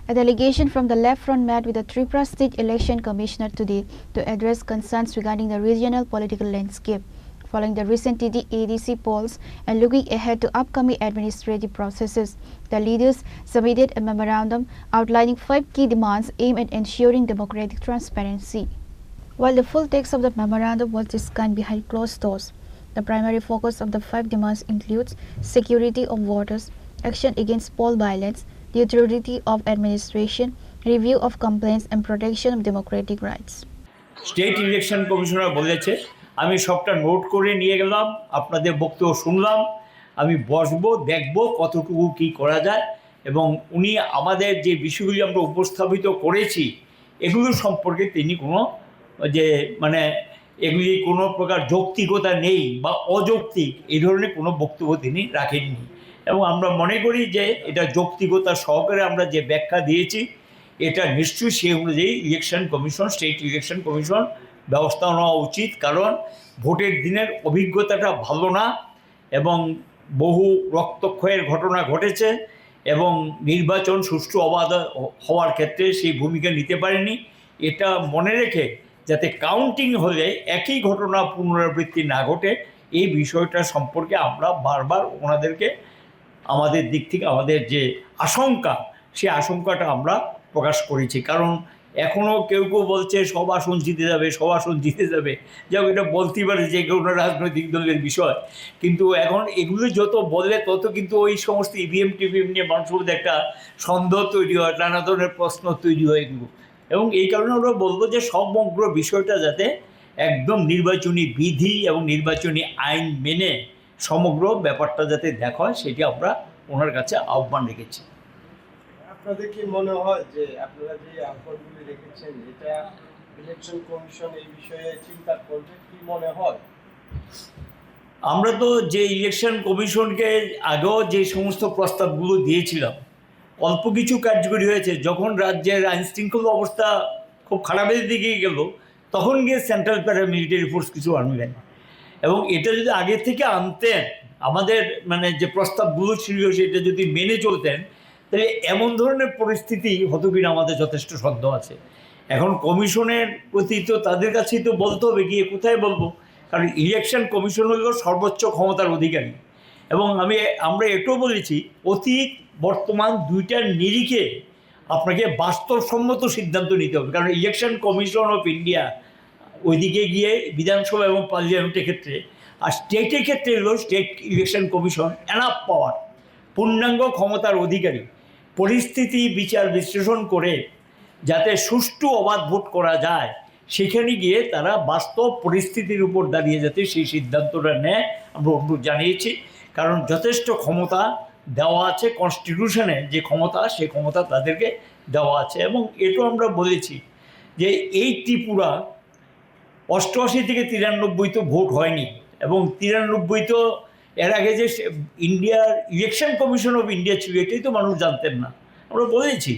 A delegation from the left front met with the Tripura State Election Commissioner today to address concerns regarding the regional political landscape, following the recent ADC polls and looking ahead to upcoming administrative processes. The leaders submitted a memorandum outlining 5 key demands aimed at ensuring democratic transparency. While the full text of the memorandum was discussed behind closed doors, the primary focus of the 5 demands includes security of voters, action against poll violence, the authority of administration, review of complaints and protection of democratic rights. State election commissioner বলেছে, আমি সবটা note করে নিয়ে গেলাম, আপনাদের বক্তব্য শুনলাম, আমি বসবো, দেখব কতটুকু কি করা যায়, এবং উনি আমাদের যে বিষয়গুলি আমরা উপস্থাপিত করেছি এগুলো সম্পর্কে তিনি কোনো এগুলি কোনো প্রকার যৌক্তিকতা নেই বা অযৌক্তিক এই ধরনের কোনো বক্তব্য তিনি রাখেননি, এবং আমরা মনে করি যে এটা যৌক্তিকতা সহকারে আমরা যে ব্যাখ্যা দিয়েছি এটা নিশ্চয়ই সেই অনুযায়ী স্টেট ইলেকশন কমিশন ব্যবস্থা নেওয়া উচিত। কারণ ভোটের দিনের অভিজ্ঞতাটা ভালো না এবং বহু রক্তক্ষয়ের ঘটনা ঘটেছে এবং নির্বাচন সুষ্ঠু অবাধ হওয়ার ক্ষেত্রে সেই ভূমিকা নিতে পারেনি। এটা মনে রেখে যাতে কাউন্টিং হলে একই ঘটনা পুনরাবৃত্তি না ঘটে এই বিষয়টা সম্পর্কে আমরা বারবার ওনাদেরকে আমাদের দিক থেকে আমাদের যে আশঙ্কা সেই আশঙ্কাটা আমরা প্রকাশ করেছি। কারণ এখনও কেউ কেউ বলছে সব আসন জিতে যাবে, যাও এটা বলতেই পারে যে কোনো রাজনৈতিক দলের বিষয়, কিন্তু এখন এগুলো যত বললে তত কিন্তু ওই সমস্ত ইভিএম টিভিএম নিয়ে মানুষের মধ্যে একটা সন্দেহ তৈরি হয়, নানা ধরনের প্রশ্ন তৈরি হয় এগুলো, এবং এই কারণে আমরা বলবো যে সমগ্র বিষয়টা যাতে একদম নির্বাচনী বিধি এবং নির্বাচনী আইন মেনে সমগ্র ব্যাপারটা যাতে দেখা হয় সেটি আমরা ওনার কাছে আহ্বান রেখেছি। আপনাদের কি মনে হয় যে আপনারা যে আহ্বানগুলি রেখেছেন এটা ইলেকশন কমিশন এই বিষয়ে চিন্তা করবে, কি মনে হয়? আমরা তো যে ইলেকশন কমিশনকে আগেও যে সমস্ত প্রস্তাবগুলো দিয়েছিলাম অল্প কিছু কার্যকরী হয়েছে। যখন রাজ্যের আইনশৃঙ্খলা অবস্থা খুব খারাপের দিকে গেল তখন গিয়ে সেন্ট্রাল প্যারামিলিটারি ফোর্স কিছু আনবেন, এবং এটা যদি আগে থেকে আনতেন আমাদের যে প্রস্তাবগুলো ছিল সেটা যদি মেনে চলতেন তাহলে এমন ধরনের পরিস্থিতি হতো কিনা আমাদের যথেষ্ট সন্দেহ আছে। এখন কমিশনের প্রতি তো তাদের কাছেই তো বলতে হবে, গিয়ে কোথায় বলবো, কারণ ইলেকশন কমিশন হলো সর্বোচ্চ ক্ষমতার অধিকারী, এবং আমরা এটাও বলেছি অতীত বর্তমান দুইটার নিরিখে আপনাকে বাস্তবসম্মত সিদ্ধান্ত নিতে হবে। কারণ ইলেকশন কমিশন অফ ইন্ডিয়া ওইদিকে গিয়ে বিধানসভা এবং পার্লামেন্টের ক্ষেত্রে, আর স্টেটের ক্ষেত্রে হলো স্টেট ইলেকশন কমিশন এনাফ পাওয়ার, পূর্ণাঙ্গ ক্ষমতার অধিকারী, পরিস্থিতি বিচার বিশ্লেষণ করে যাতে সুষ্ঠু অবাধ ভোট করা যায় সেখানে গিয়ে তারা বাস্তব পরিস্থিতির উপর দাঁড়িয়ে যাতে সেই সিদ্ধান্তটা নেয় আমরা অনুরোধ জানিয়েছি। কারণ যথেষ্ট ক্ষমতা দেওয়া আছে, কনস্টিটিউশনে যে ক্ষমতা সেই ক্ষমতা তাদেরকে দেওয়া আছে। এবং এটাও আমরা বলেছি যে এই ত্রিপুরা 88 থেকে 93 তো ভোট হয়নি, এবং 93 তো এর আগে যে ইন্ডিয়ার ইলেকশন কমিশন অফ ইন্ডিয়া ছিল এটাই তো মানুষ জানতেন না, আমরা বলেছি।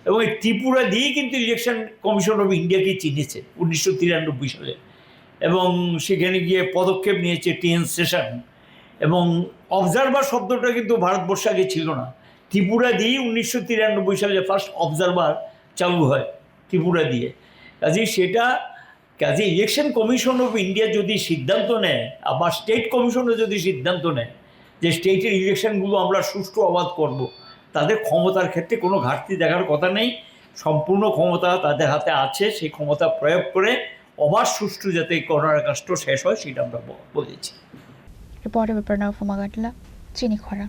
এবং এই ত্রিপুরা দিয়েই কিন্তু ইলেকশন কমিশন অফ ইন্ডিয়াকে চিনেছে 1993 সালে, এবং সেখানে গিয়ে পদক্ষেপ নিয়েছে টিএন সেশন, এবং অবজারভার শব্দটা কিন্তু ভারতবর্ষে আগে ছিল না। ত্রিপুরা দিয়েই 1993 সালে ফার্স্ট অবজারভার চালু হয় ত্রিপুরা দিয়ে। কাজে ইলেকশন কমিশন অফ ইন্ডিয়া যদি সিদ্ধান্ত নেয়, আবার স্টেট কমিশনও যদি সিদ্ধান্ত নেয় যে স্টেটের ইলেকশনগুলো আমরা সুষ্ঠু অবাধ করব, তাদের ক্ষমতার ক্ষেত্রে কোনো ঘাটতি দেখার কথা নেই, সম্পূর্ণ ক্ষমতা তাদের হাতে আছে, সেই ক্ষমতা প্রয়োগ করে অবাধ সুষ্ঠু যাতে করার কাজটা শেষ হয় সেটা আমরা বলেছি। Reporter Pranav Fumagatla, Chini Khora।